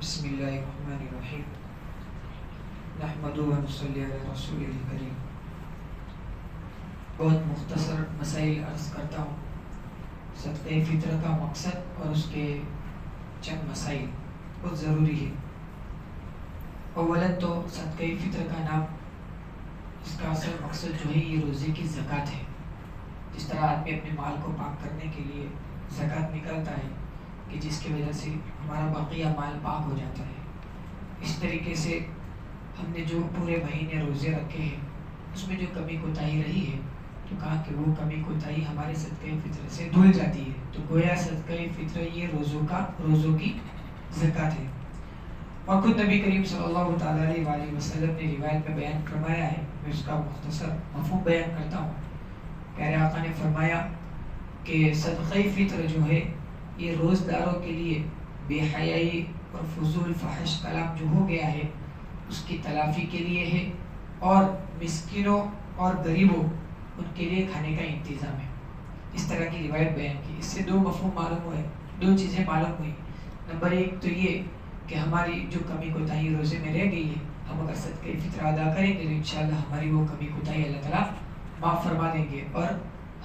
بسم اللہ الرحمن الرحیم نحمدہ و نصلی علی رسول کریم. بہت مختصر مسائل عرض کرتا ہوں. صدقہ فطر کا مقصد اور اس کے چند مسائل بہت ضروری ہے. اولاً تو صدقہ فطر کا نام، اس کا اصل مقصد جو ہے یہ روزے کی زکوٰۃ ہے. جس طرح آدمی اپنے مال کو پاک کرنے کے لیے زکوٰۃ نکالتا ہے کہ جس کی وجہ سے ہمارا بقیہ مال پاک ہو جاتا ہے، اس طریقے سے ہم نے جو پورے مہینے روزے رکھے ہیں اس میں جو کمی کوتاہی رہی ہے تو کہا کہ وہ کمی کوتاہی ہمارے صدقہ فطر سے دھل جاتی ہے. تو گویا صدقہ فطر یہ روزوں کی زکوٰۃ ہے. اور خود نبی کریم صلی اللہ تعالیٰ علیہ وسلم نے روایت میں بیان فرمایا ہے. میں اس کا مختصر مفہوم بیان کرتا ہوں. پیارے آقا نے فرمایا کہ صدقہ فطر جو ہے یہ روزداروں کے لیے بے حیائی اور فضول فحش کلام جو ہو گیا ہے اس کی تلافی کے لیے ہے، اور مسکینوں اور غریبوں ان کے لیے کھانے کا انتظام ہے. اس طرح کی روایت بیان کی. اس سے دو مفہوم معلوم ہوئے، دو چیزیں معلوم ہوئی. نمبر ایک تو یہ کہ ہماری جو کمی کوتاہی روزے میں رہ گئی ہے، ہم اگر صدقہ فطر ادا کریں گے تو انشاءاللہ ہماری وہ کمی کوتاہی اللہ تعالیٰ معاف فرما دیں گے. اور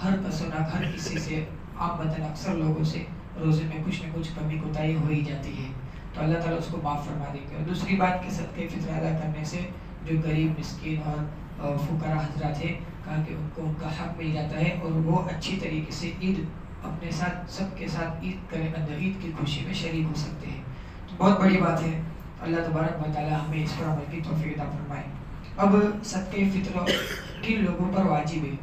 ہر کس و ناک ہر کسی سے عامةً اکثر لوگوں سے روزے میں کچھ نہ کچھ کمی کوتاہی ہو ہی جاتی ہے، تو اللہ تعالیٰ اس کو معاف فرما دیں گے. اور دوسری بات کہ صدقہ فطر ادا کرنے سے جو غریب مسکین اور فقراء حضرات ہیں، کہا کہ ان کو ان کا حق مل جاتا ہے اور وہ اچھی طریقے سے عید اپنے ساتھ سب کے ساتھ عید کی خوشی میں شریک ہو سکتے ہیں. تو بہت بڑی بات ہے. اللہ تبارک و تعالیٰ ہمیں اس پر عمل کی توفیق عطا فرمائے. اب صدقہ فطر کن لوگوں پر واجب ہے؟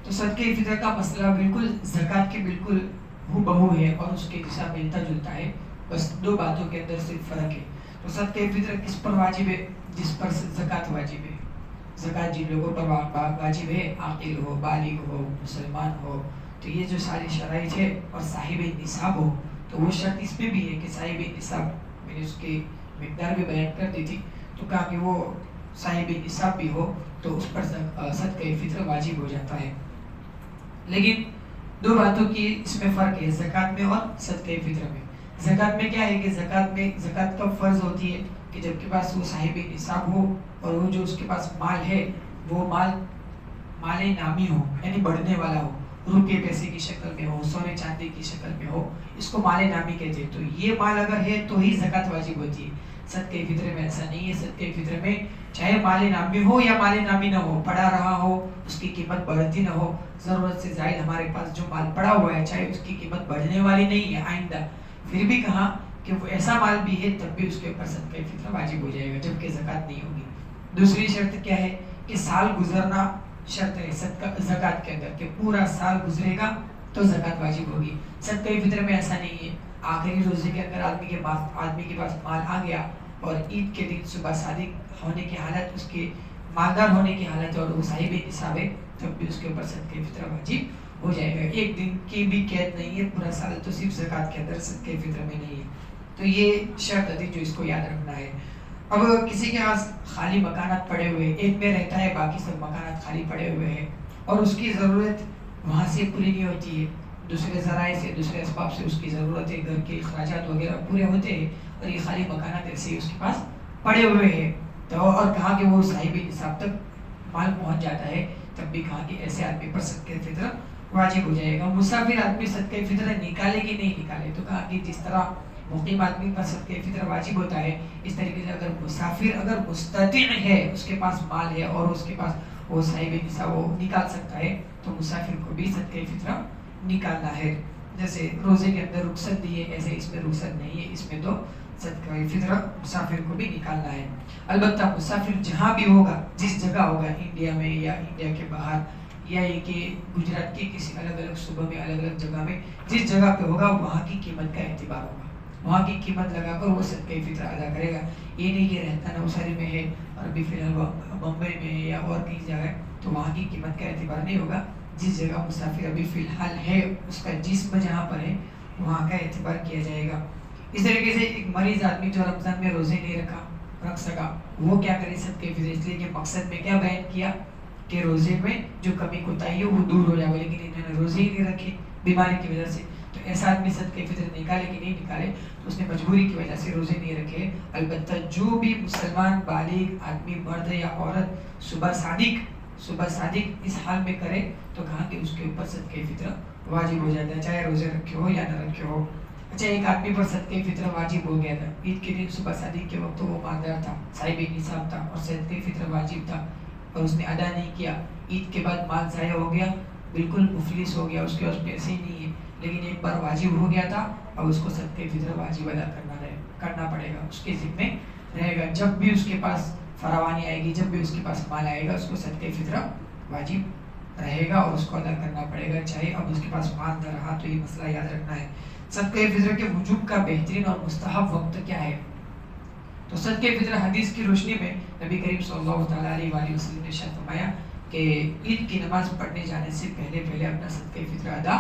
تو صدقہ فطر کا مسئلہ بالکل زکوٰۃ کے بالکل ہو بہو ہے اور اس کے جیسا ملتا جلتا ہے، بس دو باتوں کے اندر صرف فرق ہے. تو صدقہ فطر کس پر واجب ہے؟ جس پر زکوٰۃ واجب ہے. زکوٰۃ جن لوگوں پر واجب ہے، عاقل ہو، بالغ ہو، مسلمان ہو، تو یہ جو ساری شرائط ہے، اور صاحب نصاب ہو. تو وہ شرط اس میں بھی ہے کہ صاحب نصاب، میں نے اس کی مقدار بھی بیان کر دی تھی، تو کہا کہ وہ صاحب نصاب بھی ہو تو اس پر صدقہ فطر واجب ہو جاتا ہے. لیکن دو باتوں کی اس میں فرق ہے، زکوٰۃ میں اور صدقہ فطر میں. زکوٰۃ میں کیا ہے کہ زکوٰۃ کب فرض ہوتی ہے کہ جب کے پاس وہ صاحب نصاب ہو اور وہ جو اس کے پاس مال ہے وہ مال نامی ہو، یعنی بڑھنے والا ہو، روپے پیسے کی شکل میں ہو، سونے چاندی کی شکل میں ہو، اس کو مال نامی کہتے ہیں. تو یہ مال اگر ہے تو ہی زکوٰۃ واجب ہوتی ہے. صدقہ فطر میں ایسا نہیں ہے. صدقہ فطر میں چاہے مال نامی ہو یا مال نامی نہ ہو، پڑا رہا ہو، اس کی قیمت بڑھتی نہ ہو، ضرورت سے زائد ہمارے پاس جو مال پڑا ہوا ہے چاہے اس کی قیمت بڑھنے والی نہیں ہے آئندہ، پھر بھی کہا کہ وہ ایسا مال بھی ہے تب بھی اس کے اوپر صدقہ فطر واجب ہو جائے گا، جبکہ زکوٰۃ نہیں ہوگی. دوسری شرط کیا ہے کہ سال گزرنا شرط ہے زکوٰۃ کے اندر، کہ پورا سال گزرے گا تو زکوٰۃ واجب ہوگی. صدقہ فطر میں ایسا نہیں ہے. آخری روزے کے اندر آدمی کے پاس مال آ گیا اور عید کے دن صبح صادق ہونے کی حالت، اس کے مالدار ہونے کی حالت اور وہ صاحب نصاب ہے، تب بھی اس کے اوپر صدقہ فطر واجب ہو جائے گا. ایک دن کی بھی قید نہیں ہے، پورا سال تو صرف زکوٰۃ کے اندر صدقہ فطر میں نہیں ہے. تو یہ شرط تھی جو اس کو یاد رکھنا ہے. اب کسی کے پاس خالی مکانات پڑے ہوئے، ایک میں رہتا ہے باقی سب مکانات خالی پڑے ہوئے ہیں اور اس کی ضرورت وہاں سے پوری نہیں ہوتی ہے، دوسرے ذرائع سے دوسرے اسباب سے اس کی ضرورت ہے، گھر کے اخراجات وغیرہ پورے ہوتے ہیں اور یہ خالی مکانات ایسے ہی اس کے پاس پڑے ہوئے ہیں. تو اور کہا کہ وہ صاحب نصاب تک مال پہنچ جاتا ہے، تب بھی کہا کہ ایسے آدمی پر صدقہ فطر واجب ہو جائے گا. مسافر آدمی صدقہ فطر نکالے کہ نہیں نکالے؟ تو کہا کہ جس طرح مقیم آدمی پر صدقہ فطر واجب ہوتا ہے، اس طریقے سے اگر مسافر اگر مستطیع ہے، اس کے پاس مال ہے اور اس کے پاس وہ صاحب نصاب وہ نکال سکتا ہے، تو مسافر کو بھی صدقہ فطر نکالنا ہے. جیسے روزے کے اندر رخصت دی ہے، ایسے اس میں رخصت نہیں ہے، اس میں تو صدقہ فطر مسافر کو بھی نکالنا ہے. البتہ مسافر جہاں بھی ہوگا، جس جگہ ہوگا، انڈیا میں یا انڈیا کے باہر، یا یہ کہ گجرات کے کسی الگ الگ صوبہ میں الگ الگ جگہ میں جس جگہ پہ ہوگا وہاں کی قیمت کا اعتبار ہوگا، وہاں کی قیمت لگا کر وہ صدقہ فطر ادا کرے گا. یہ نہیں کہ رہتا نوساری میں ہے اور ابھی فی الحال بمبئی میں یا اور کئی جگہ تو وہاں کی قیمت کا اعتبار نہیں ہوگا. جس جگہ مسافر ابھی فی الحال ہے، اس کا جسم جہاں پر ہے وہاں کا اعتبار کیا جائے گا. اس طریقے سے ایک مریض آدمی جو رمضان میں روزے نہیں رکھ سکا، وہ کیا کرے صدقہ فطر؟ اس لیے کہ مقصد میں کیا بیان کیا کہ روزے میں جو کمی کوتاہی ہے وہ دور ہو جائے گا، لیکن انہوں نے روزے ہی نہیں رکھے بیماری کی وجہ سے، تو ایسا آدمی صدقہ فطر نکالے کہ نہیں نکالے تو اس نے مجبوری کی وجہ سے روزے نہیں رکھے. البتہ جو بھی مسلمان بالغ آدمی مرد یا عورت صبح صادق اس حال میں کرے تو کہا کہ اس کے اوپر صدقہ فطر واجب ہو جاتا ہے, چاہے روزے رکھے ہو یا نہ رکھے ہو. اچھا, ایک آدمی پر صدقہ فطر واجب ہو گیا تھا, عید کے دن صبح صادق کے وقت وہ مالدار تھا, صاحب نصاب تھا اور صدقہ فطر واجب تھا اور اس نے ادا نہیں کیا. عید کے بعد مال ضائع ہو گیا, بالکل مفلس ہو گیا, اس کے پاس پیسے ہی نہیں ہیں, لیکن ایک بار واجب ہو گیا تھا اور اس کو صدقہ فطر واجب ادا کرنا پڑے گا, اس کے ذمے رہے گا. جب بھی اس کے پاس فراوانی آئے گی, جب بھی اس کے پاس مال آئے گا, اس کو صدقہ فطر واجب رہے گا اور اس کو ادا کرنا پڑے گا, چاہے اب اس کے پاس مال نہ رہا. تو یہ مسئلہ یاد رکھنا ہے. صدقہ فطر کے وجوب کا بہترین اور مستحب وقت کیا ہے؟ تو صدقہ فطر حدیث کی روشنی میں نبی کریم صلی اللہ تعالیٰ علیہ وآلہ وسلم نے ارشاد فرمایا کہ عید کی نماز پڑھنے جانے سے پہلے اپنا صدقہ فطر ادا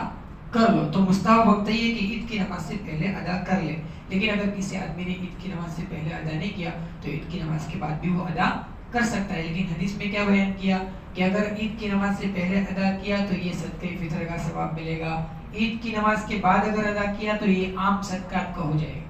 کر لو. تو مستحب وقت یہ ہے کہ عید کی نماز سے پہلے ادا کر لے. لیکن اگر کسی آدمی نے عید کی نماز سے پہلے ادا نہیں کیا تو عید کی نماز کے بعد بھی وہ ادا کر سکتا ہے. لیکن حدیث میں کیا بیان کیا کہ اگر عید کی نماز سے پہلے ادا کیا تو یہ صدقہ فطر کا ثواب ملے گا, عید کی نماز کے بعد اگر ادا کیا تو یہ عام صدقات کا ہو جائے گا.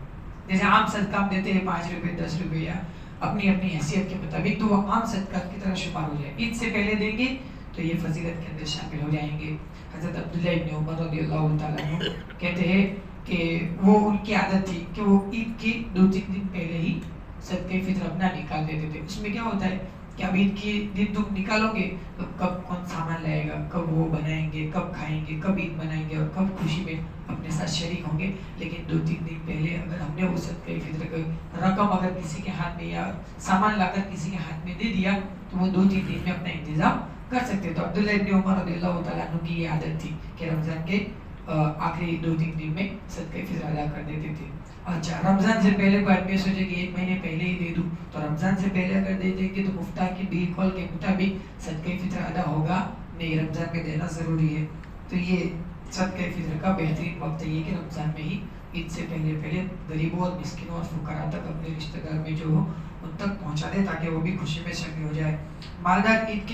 جیسے عام صدقہ ہم دیتے ہیں 5 روپے 10 روپے یا اپنی حیثیت کے مطابق, تو وہ عام صدقات کی طرح شمار ہو جائے. عید سے پہلے دیں گے تو یہ فضیلت کے اندر شامل ہو جائیں گے. حضرت عبداللہ ابن عمر رضی اللہ تعالیٰ عنہ کہتے ہیں کہ وہ ان کی عادت تھی کہ وہ عید کے 2-3 دن پہلے ہی صدقہ فطر اپنا نکال دیتے تھے. اس میں کیا ہوتا ہے کہ اب عید کے دن تم نکالو گے تو کب کون سامان لائے گا, کب وہ بنائیں گے, کب کھائیں گے, کب عید منائیں گے اور کب خوشی میں اپنے ساتھ شریک ہوں گے. لیکن 2-3 دن پہلے اگر ہم نے وہ صدقہ فطر کی رقم اگر کسی کے ہاتھ میں یا سامان لا کر کسی کے ہاتھ میں دے دیا تو وہ 2-3 دن میں اپنا انتظام کر سکتے. تو عبداللہ ابن عمر رضی اللہ تعالیٰ عنہ کی یہ عادت تھی کہ رمضان کے آخری 2-3 دن میں صدقہ فطر ادا کر دیتے تھے. اچھا, رمضان سے پہلے کوئی آدمی سوچے کہ 1 مہینے پہلے ہی دے دوں, تو رمضان سے پہلے اگر دے دیں گے تو مفتیٰ کی بھی قول کے مطابق صدقہ فطر ادا ہوگا نہیں, رمضان میں دینا ضروری ہے. تو یہ صدقہ فطر کا بہترین وقت یہ کہ رمضان میں ہی عید سے پہلے غریبوں اور مسکینوں اور فقراء تک اپنے رشتہ دار میں جو ہو ان تک پہنچا دے تاکہ وہ بھی خوشی میں شامل ہو جائے. مالدار عید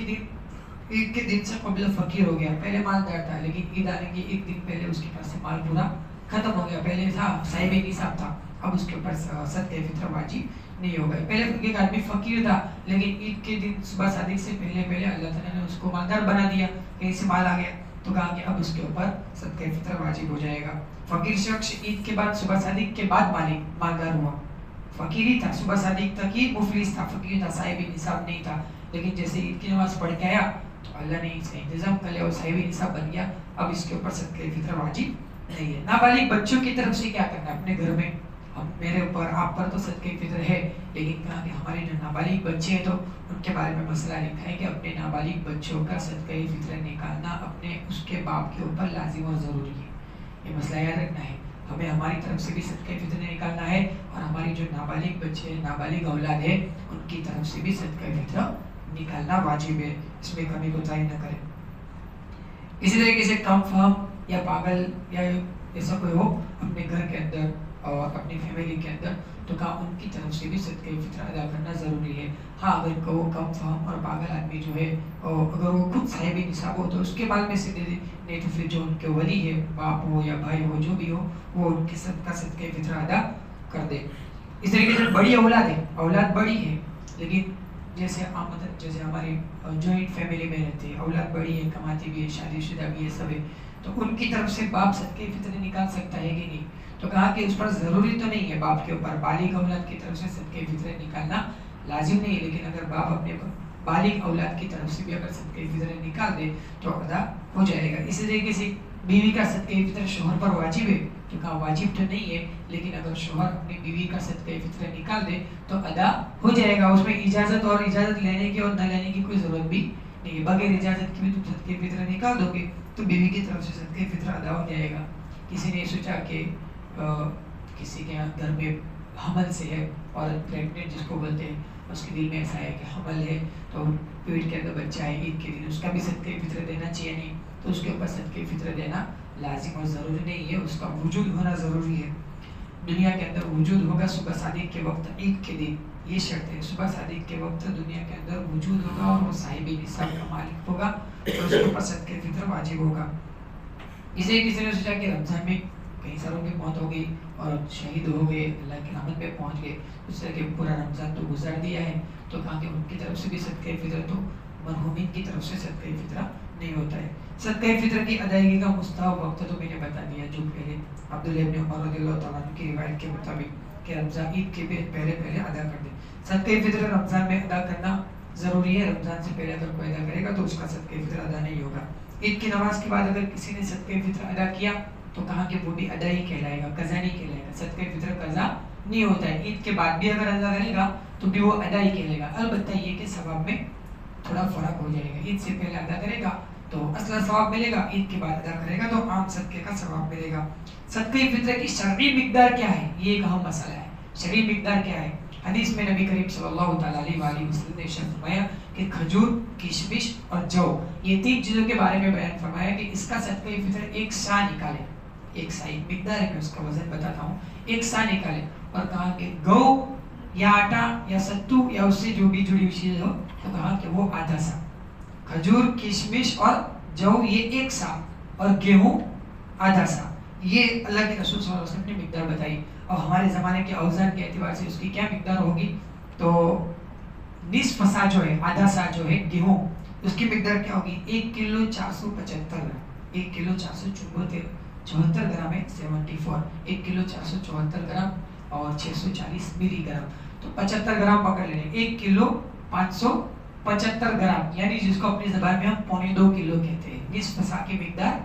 کے دن سے قبل فقیر ہو گیا, پہلے مالدار تھا لیکن عید آنے کے 1 دن پہلے اس کے پاس سے مال پورا ختم ہو گیا. پہلے تھا صاحب نصاب تھا, اب اس کے اوپر صدقہ فطر واجب نہیں ہو گئے. پہلے ایک آدمی فقیر تھا لیکن عید کے دن صبح صادق سے پہلے اللہ تعالیٰ نے اس کو مالدار بنا دیا, کہیں سے مال آ گیا تو کہا کہ اب اس کے اوپر صدقہ فطر واجب ہو جائے گا. فقیر شخص عید کے بعد صبح صادق کے بعد مالدار ہوا, فقیر ہی تھا, صبح صادق تک ہی مفلس تھا, فقیر تھا, صاحب نصاب نہیں تھا. لیکن جیسے عید کی نماز پڑھ کے آیا تو اللہ نے اس کا انتظام کر لیا اور صاحب نصاب بن گیا, اب اس کے اوپر صدقہ فطر واجب نہیں ہے. نابالغ بچوں کی طرف سے کیا کرنا ہے اپنے گھر میں؟ میرے اوپر آپ پر تو صدقہ فطر ہے, لیکن کہا کہ ہمارے جو نابالغ بچے ہیں تو ان کے بارے میں مسئلہ لکھا ہے کہ اپنے نابالغ بچوں کا صدقہ فطر نکالنا اپنے اس کے باپ کے اوپر لازم اور ضروری ہے. یہ مسئلہ یاد رکھنا ہے, ہمیں ہماری طرف سے بھی صدقہ فطر نکالنا ہے اور ہماری جو نابالغ بچے ہیں, نابالغ اولاد ہے, ان کی طرف سے بھی صدقہ فطر نکالنا واجب ہے, اس میں کمی کوتاہی نہ کریں. اسی طریقے سے کم فہم یا پاگل یا ایسا کوئی ہو اپنے گھر کے اندر اور اپنی فیملی کے اندر تو کہا ان کی طرف سے بھی صدقہ فطر ادا کرنا ضروری ہے. ہاں, اگر وہ کم فہم اور پاگل آدمی جو ہے اگر وہ خود صاحب نصاب ہو تو اس کے مال میں سے دے دے, نہیں تو پھر جو ان کے ولی ہے, باپ ہو یا بھائی ہو, جو بھی ہو, وہ ان کے صدقہ فطر ادا کر دے. اس طریقے سے بڑی اولاد ہے, اولاد بڑی ہے لیکن جیسے ہماری جوائنٹ فیملی میں رہتے ہیں, اولاد بڑی ہے, کماتی بھی ہے, شادی شدہ بھی ہے, سب ہے, تو ان کی طرف سے باپ صدقہ فطر نکال سکتا ہے کہ نہیں؟ تو کہا کہ اس پر ضروری تو نہیں ہے باپ کے اوپر, بالغ اولاد کی طرف سے صدقہ فطر نکالنا لازم نہیں ہے, لیکن اگر باپ اپنے بالغ اولاد کی طرف سے بھی اگر صدقہ فطر نکال دے تو ادا ہو جائے گا. اسی طریقے سے بیوی کا صدقہ فطر شوہر پر واجب ہے, تو کہا واجب تو نہیں ہے, لیکن اگر شوہر اپنی بیوی کا صدقہ فطر نکال دے تو ادا ہو جائے گا. اس میں اجازت لینے کی اور نہ لینے کی کوئی ضرورت بھی نہیں ہے. بغیر اجازت کی بھی تم صدقہ فطر نکال دو گے تو بیوی کی طرف سے صدقہ فطر ادا ہو جائے گا. کسی نے سوچا کہ کسی کے گھر میں حمل سے ہے, عورت پریگننٹ جس کو بولتے ہیں, اس کے دل میں ایسا ہے کہ حمل ہے تو پیٹ کے اندر بچہ ہے, عید کے دن اس کا بھی صدقہ فطر دینا چاہیے نہیں, تو اس کے اوپر صدقہ فطر دینا لازم اور ضروری نہیں ہے, اس کا وجود ہونا ضروری ہے. دنیا کے اندر وجود ہوگا صبح صادق کے وقت عید کے دن, یہ شرط ہے, صبح صادق کے وقت دنیا کے اندر وجود ہوگا اور وہ صاحب نصاب کا مالک ہوگا تو اس کے اوپر صدقہ فطر واجب ہوگا. اسے کسی نے سوچا کہ رمضان میں کئی ساروں کی موت ہو گئی اور شہید ہو گئے، اللہ کی رحمت میں پہنچ گئے، اس طرح کہ پورا رمضان تو گزار دیا ہے، تو کہا کہ ان کی طرف سے بھی صدقہ فطر تو مرحومین کی طرف سے صدقہ فطرہ نہیں ہوتا ہے۔ صدقہ فطر کی ادائیگی کا مستحب وقت تو میں نے بتا دیا، جو پہلے عبداللہ ابن عمر رضی اللہ تعالیٰ عنہ کی روایت کے مطابق کہ رمضان عید کے پہلے ادا کر دیں۔ صدقہ فطر رمضان میں ادا کرنا ضروری ہے، رمضان سے پہلے اگر کوئی ادا کرے گا تو اس کا صدقہ فطر ادا نہیں ہوگا۔ عید کی نماز کے بعد اگر کسی نے صدقہ فطر ادا کیا تو کہا کہ وہ بھی ادا ہی کہلائے گا، قضا نہیں کہلائے گا۔ صدقہ فطر قضا نہیں ہوتا ہے، عید کے بعد بھی اگر ادا کرے گا تو بھی وہ ادا ہی کہلائے گا، البتہ یہ کہ ثواب میں تھوڑا فرق ہو جائے گا، عید سے پہلے ادا کرے گا تو اصل ثواب ملے گا، عید کے بعد ادا کرے گا تو عام صدقے کا ثواب ملے گا۔ صدقہ فطر کی شرعی مقدار کیا ہے، یہ ایک اہم مسئلہ ہے، شرعی مقدار کیا ہے؟ حدیث میں نبی کریم صلی اللہ تعالیٰ علیہ وآلہ وسلم نے ارشاد فرمایا کہ کھجور، کشمش اور جو، یہ تین چیزوں کے بارے میں بیان فرمایا کہ اس کا صدقہ فطر ایک سا نکالے، ایک سا ایک مقدار ہے، میں اس کا وزن بتاتا ہوں، ایک سا نکالے، اور کہا کہ گو یا آٹا یا ستو یا اس سے جو بھی جڑی ہوئی چیز ہو تو کہا کہ وہ آدھا سا، کھجور، کشمش اور جو یہ ایک سا، اور گیہوں آدھا سا، یہ اللہ کے رسول صلی اللہ علیہ وسلم نے مقدار بتائی۔ اور ہمارے زمانے کے اوزان کے اعتبار سے اس کی کیا مقدار ہوگی، تو نصف سا جو ہے، آدھا سا جو ہے گیہوں، اس کی مقدار کیا ہوگی، 1 کلو 475 گرام، 1 کلو 474 گرام ہے، 74، 1 کلو 474 گرام اور 640 ملی گرام، تو 75 گرام پکڑ لیں، 1 کلو 575 گرام، یعنی جس کو اپنی زبان میں ہم 2.25 کلو کہتے ہیں، نصف سا کی مقدار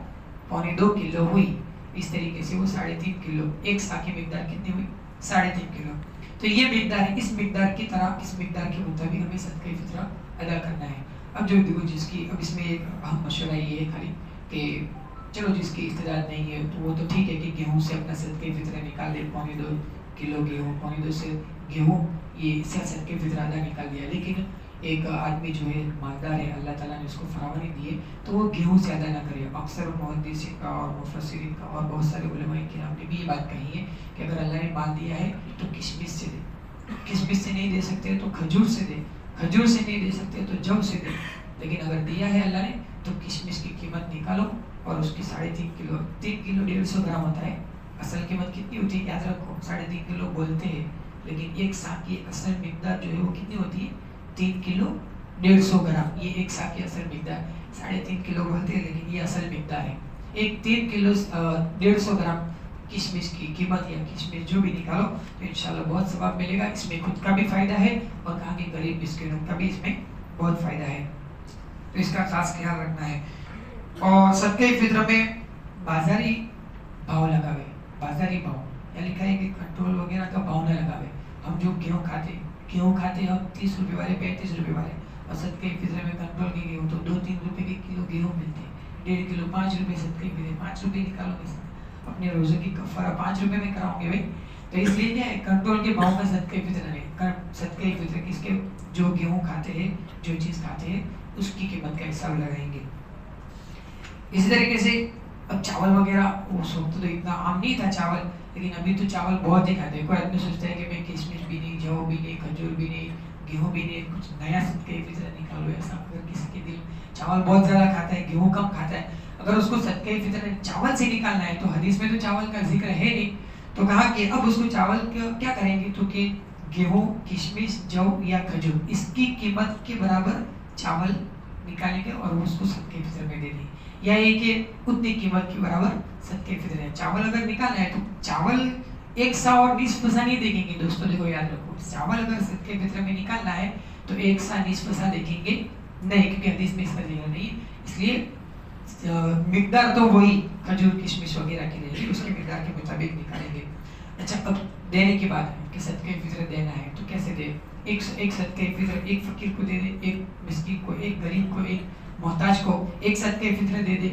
2.25 کلو ہوئی، اس طریقے سے وہ 3.5 کلو، ایک سا کی مقدار کتنی ہوئی، 3.5 کلو، تو یہ مقدار ہے، اس مقدار کی طرح، اس مقدار کے مطابق ہمیں صدقہ فطرہ ادا کرنا ہے۔ اب جو دیکھو جس کی، اب اس میں ایک اہم مشورہ یہ ہے خالی کہ چلو جس کی استعداد نہیں ہے تو وہ تو ٹھیک ہے کہ گیہوں سے اپنا صدقہ فطرہ نکال دے، 2.25 کلو گیہوں، 2.25 سے گیہوں، یہ اس سے صدقہ فطرہ ادا نکال دیا، لیکن ایک آدمی جو ہے مالدار ہے، اللہ تعالیٰ نے اس کو فراوانی دی ہے، تو وہ گیہوں سے ادا نہ کرے۔ اکثر محدثین کا اور مفسرین کا اور بہت سارے علماء کرام نے بھی یہ بات کہی ہے کہ اگر اللہ نے مال دیا ہے تو کشمش سے دے، کشمش سے نہیں دے سکتے تو کھجور سے دے، کھجور سے نہیں دے سکتے تو جو سے دے، لیکن اگر دیا ہے اللہ نے تو کشمش کی قیمت نکالو اور اس کی 3.5 کلو، 3 کلو 150 گرام ہوتا ہے، اصل قیمت کتنی ہوتی ہے یاد رکھو، 3.5 کلو بولتے ہیں، لیکن ایک سا کی اصل مقدار جو ہے وہ کتنی ہوتی ہے، 3 کلو 150 گرام، یہ ایک سا کی اصل مقدار، 3.5 کلو بولتے ہیں لیکن یہ اصل مقدار ہے، ایک 3 کلو 150 گرام کشمش کی قیمت یا کشمش جو بھی نکالو تو انشاءاللہ بہت ثواب ملے گا، اس میں خود کا بھی فائدہ ہے اور کہاں کہ غریب مسکینوں کا بھی اس میں بہت فائدہ ہے، تو اس کا خاص خیال رکھنا ہے۔ اور صدقہ فطر میں بازاری بھاؤ لگاوے، بازاری بھاؤ یا لکھا ہے کہ کنٹرول وغیرہ کا بھاؤ نہ لگاوے، ہم جو گیہوں کھاتے ہم 30 روپے والے 35 روپے والے، اور صدقہ فطر میں کنٹرول کی گیہوں تو 2-3 روپے کے کلو گیہوں ملتے ہیں، 1.5 کلو 5 روپے صدقہ فطر، 5 روپے نکالو گے سر اپنے روزے کی کفارہ 5 روپے میں کراؤں گے بھائی، تو اس لیے کیا ہے کنٹرول کے بھاؤ میں صدقہ فطر ہے، صدقہ فطر کس کے، جو گیہوں کھاتے ہیں، جو چیز کھاتے ہیں اس کی قیمت کا حساب لگائیں گے۔ اسی طریقے سے اب چاول وغیرہ اس وقت تو اتنا عام نہیں تھا چاول، لیکن ابھی تو چاول بہت ہی کھاتے ہیں، کوئی آدمی سوچتا ہے کہ میں کشمش بھی نہیں، جو بھی نہیں، کھجور بھی نہیں، گیہوں بھی نہیں، کچھ نیا صدقہ فطر نکالو، ایسا اگر کسی کے دل چاول بہت زیادہ کھاتا ہے، گیہوں کم کھاتا ہے، اگر اس کو صدقہ فطر چاول سے نکالنا ہے تو حدیث میں تو چاول کا ذکر ہے نہیں، تو کہا کہ اب اس کو چاول کیا کریں گے، تو کہ گیہوں، کشمش، جو یا کھجور اس کی قیمت کے برابر چاول نکالیں گے اور اس کو صدقہ فطر میں دے دیں، یا یہ کہ اتنی قیمت کے برابر صدقہ فطر ہے۔ چاول اگر نکالنا ہے تو چاول 1 سا اور 20 سا نہیں دیکھیں گے دوستوں، دیکھو یاد رکھو، چاول اگر صدقہ فطر میں نکالنا ہے تو 1 سا 20 سا دیکھیں گے نہیں، کیونکہ حدیث میں اس کا ذکر نہیں، اس لیے مقدار تو وہی کھجور، کشمش وغیرہ کی رہے گی، اس کے مقدار کے مطابق نکالیں گے۔ اچھا اب دینے کی بات ہے کہ صدقہ فطر دینا ہے تو کیسے دے، ایک صدقہ فطر ایک فقیر کو دے دے، ایک مسکین کو، ایک غریب کو، ایک محتاج کو ایک صدقہ فطر دے دے،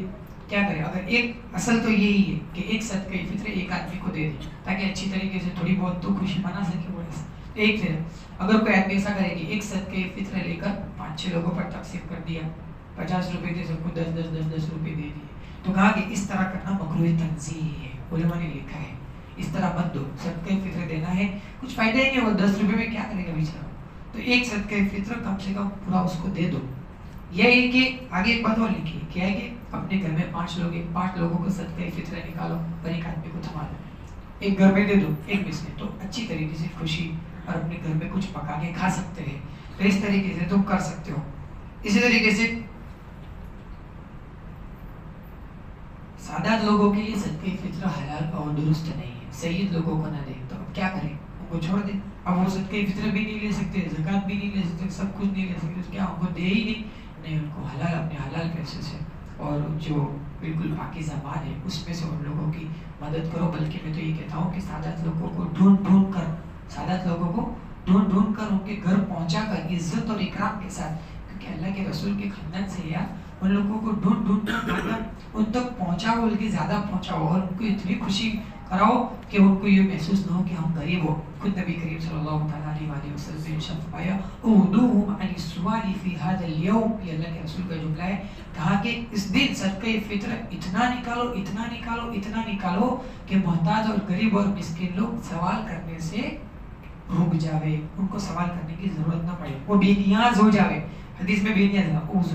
کیا کرے، اگر ایک اصل تو یہی ہے کہ ایک صدقہ فطر ایک آدمی کو دے دے تاکہ اچھی طریقے سے تھوڑی بہت تو خوشی منا سکے، وہ ایسا ایک دے، اگر کوئی آدمی ایسا کرے کہ ایک صدقہ فطر لے کر 5-6 لوگوں پر تقسیم کر دیا، 50 روپے دے سب کو 10 روپے دے دیے، تو کہا کہ اس طرح کرنا مکروہ تنزیہ ہے، علماء نے لکھا ہے اس طرح مت دو، صدقہ فطر دینا ہے کچھ فائدہ ہی نہیں، وہ 10 روپے میں کیا کرے گا بیچارہ، تو ایک صدقہ فطر کم سے کم پورا اس کو دے دو، یہ ہے کہ آگے ایک بات اور لکھی کیا ہے کہ اپنے گھر میں 5 لوگ ہیں، 5 لوگوں کو صدقہ فطرہ نکالو اور ایک آدمی کو تھما دو، ایک گھر میں دے دو، ایک مسکین، تو اچھی طریقے سے خوشی اور اپنے گھر میں کچھ پکا کے کھا سکتے ہیں. تو اس طریقے سے تم کر سکتے ہو. اسی طریقے سے سادات لوگوں کے لیے صدقہ فطرہ حلال اور درست نہیں ہے. سید لوگوں کو نہ دے تو اب کیا کریں؟ ان کو چھوڑ دیں. اب وہ صدقہ فطرہ بھی نہیں لے سکتے، زکوٰۃ بھی نہیں لے سکتے، سب کچھ نہیں لے سکتے، تو کیا ان کو دے ہی نہیں، ان کو حلال اپنے حلال پیسے سے اور جو بالکل پاکیزہ مال ہے اس میں سے ان لوگوں کی مدد کرو. بلکہ میں تو یہ کہتا ہوں کہ سادات لوگوں کو ڈھونڈ کر، سادات لوگوں کو ڈھونڈ کر ان کے گھر پہنچا کر عزت اور اکرام کے ساتھ، کیونکہ اللہ کے رسول کے خاندان سے یا ان لوگوں کو ڈھونڈ کر ان تک پہنچاؤ، بلکہ زیادہ پہنچاؤ اور ان کو اتنی خوشی کراؤ کہ ان کو یہ محسوس نہ ہو کہ ہم غریب ہو. خود نبی کریم صلی اللہ تعالیٰ علیہ وسلم نے ارشاد فرمایا اُعْدُوهُمْ عَنِ السُّؤَالِ فِي هَذَا الْيَوْمِ، یہ اللہ کے رسول کا جملہ ہے. کہا کہ اس دن صدقہ فطر اتنا نکالو کہ محتاج اور غریب اور مسکین لوگ سوال کرنے سے رک جاوے، ان کو سوال کرنے کی ضرورت نہ پڑے، وہ بے نیاز ہو جاوے. حدیث میں بے نیاز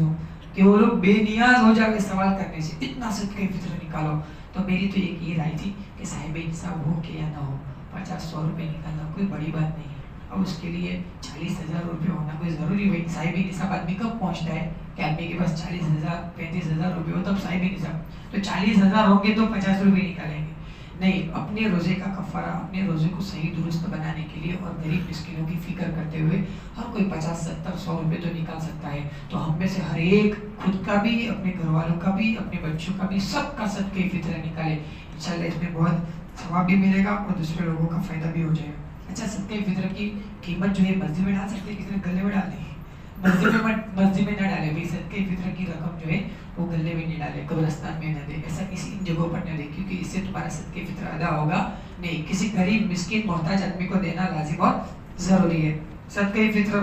کہ وہ لوگ بے نیاز ہو جاوے سوال کرنے سے. اتنا صدقہ فطر نکالو. تو میری تو یہ رائے تھی کہ صاحب نصاب ہو کہ یا نہ ہو، 50-100 روپے نکالنا کوئی بڑی بات نہیں ہے. اور اس کے لیے 40,000 روپے ہونا کوئی ضروری ہوئی؟ صاحب نصاب آدمی کب پہنچتا ہے کہ آدمی کے پاس 40,000 35,000 روپے ہو تب صاحب نصاب. تو 40,000 ہوں گے تو 50 روپے نکالیں گے؟ نہیں. اپنے روزے کا کفارہ، اپنے روزے کو صحیح درست بنانے کے لیے اور غریب مسکینوں کی فکر کرتے ہوئے ہر کوئی 50-70-100 روپے تو نکال سکتا ہے. تو ہم میں سے ہر ایک خود کا بھی، اپنے گھر والوں کا بھی، اپنے بچوں کا بھی، سب کا صدقہ فطرہ نکالے. انشاءاللہ اس میں بہت ثواب بھی ملے گا اور دوسرے لوگوں کا فائدہ بھی ہو جائے گا. اچھا، صدقہ فطر کی قیمت جو ہے مسجد میں ڈال سکتے ہیں، کسی نے گلے میں ڈال دی؟ مسجد میں نہ ڈالے بھائی. صدقہ فطر کی رقم جو ہے وہ گلے میں نہیں ڈالے، قبرستان میں نہ دے، ایسا ان جگہوں پر نہ دے، کیونکہ اس سے تمہارا صدقہ فطر ادا ہوگا نہیں. کسی غریب مسکین محتاج آدمی کو دینا لازم اور ضروری ہے. صدقہ فطر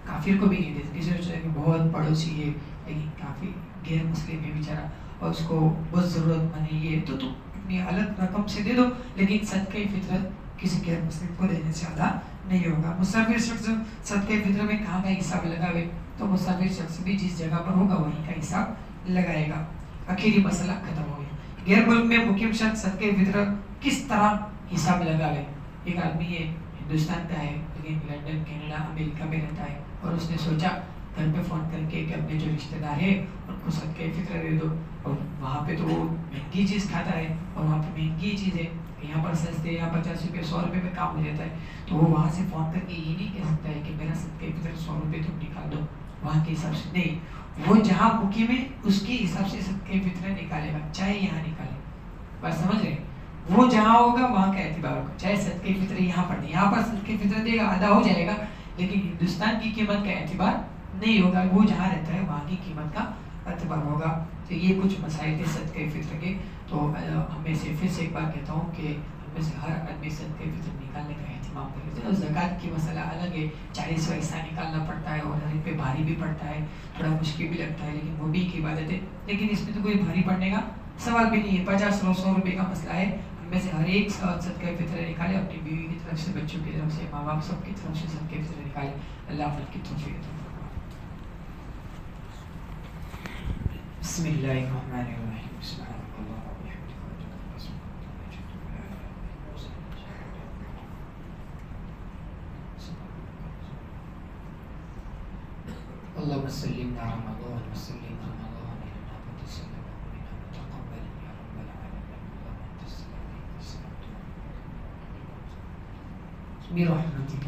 کافر کو بھی نہیں دے. کسی نے بہت پڑوسی ہے لیکن کافی غیر مسلم ہے بیچارہ اور اس کو بہت ضرورت مند ہے، تو تم اپنی الگ رقم سے دے دو، لیکن صدقہ فطر کسی غیر مسلم کو دینے سے ادا نہیں ہوگا. مسافر شخص صدقہ فطر میں کہاں کا حساب لگاوے؟ تو مسافر شخص بھی جس جگہ پر ہوگا وہیں کا حساب لگائے گا. آخری مسئلہ ختم ہو گیا. غیر ملک میں مقیم شخص صدقہ فطر کس طرح حساب لگاوے؟ ایک آدمی ہے، ہندوستان کا ہے لیکن لندن، کینیڈا، امریکہ میں رہتا ہے اور اس نے سوچا گھر پہ فون کر کے کہ اپنے جو رشتہ دار ہیں ان کو صدقہ فطر دے دو. اور وہاں پہ تو وہ مہنگی چیز کھاتا ہے اور وہاں پہ مہنگی چیز ہے، یہاں پر سستے، یہاں 50 روپے 100 روپے میں کام ہو جاتا ہے. تو وہ وہاں سے فون کر کے یہ نہیں کہہ سکتا ہے کہ میرا صدقہ فطر 100 روپے تم نکال دو وہاں کے حساب سے. نہیں، وہ جہاں مقیم ہے اس کے حساب سے صدقہ فطر نکالے گا، چاہے یہاں نکالے. بس سمجھ رہے؟ وہ جہاں ہوگا وہاں کا اعتبار ہوگا. چاہے صدقہ فطر یہاں پر دے، یہاں پر صدقہ فطر دے گا ادا ہو جائے گا، لیکن ہندوستان کی قیمت کا اعتبار نہیں ہوگا. وہ جہاں رہتا ہے وہاں کی قیمت کا اعتبار ہوگا. تو یہ کچھ مسائل تھے صدقہ فطر کے. تو ہمیں سے پھر سے ایک بار کہتا ہوں کہ ہمیں سے ہر آدمی صدقہ فطر نکالنے کا اہتمام کرے. چلو زکوٰۃ کی مسئلہ الگ ہے، 40 حصہ نکالنا پڑتا ہے اور ہر ایک پہ بھاری بھی پڑتا ہے، تھوڑا مشکل بھی لگتا ہے، لیکن وہ بھی ایک عبادت ہے. لیکن اس میں تو کوئی بھاری پڑنے کا سوال بھی نہیں ہے. 50-100 روپے کا مسئلہ ہے. ہم میں سے ہر ایک صدقہ فطر نکالے، اپنی بیوی کی طرف سے، بچوں کی طرف سے، ماں باپ سب کی طرف سے صدقہ فطر نکالے. اللہ آپ کی توفیق عطا فرمائے. بسم اللہ الرحمن الرحیم. سبحانک اللہم و بحمدک. اللهم صل على رمضان وسلم على رمضان انك تسلم ومنا متقبل يا رب العالمين. اللهم انت السلام وانت السلام برحمتك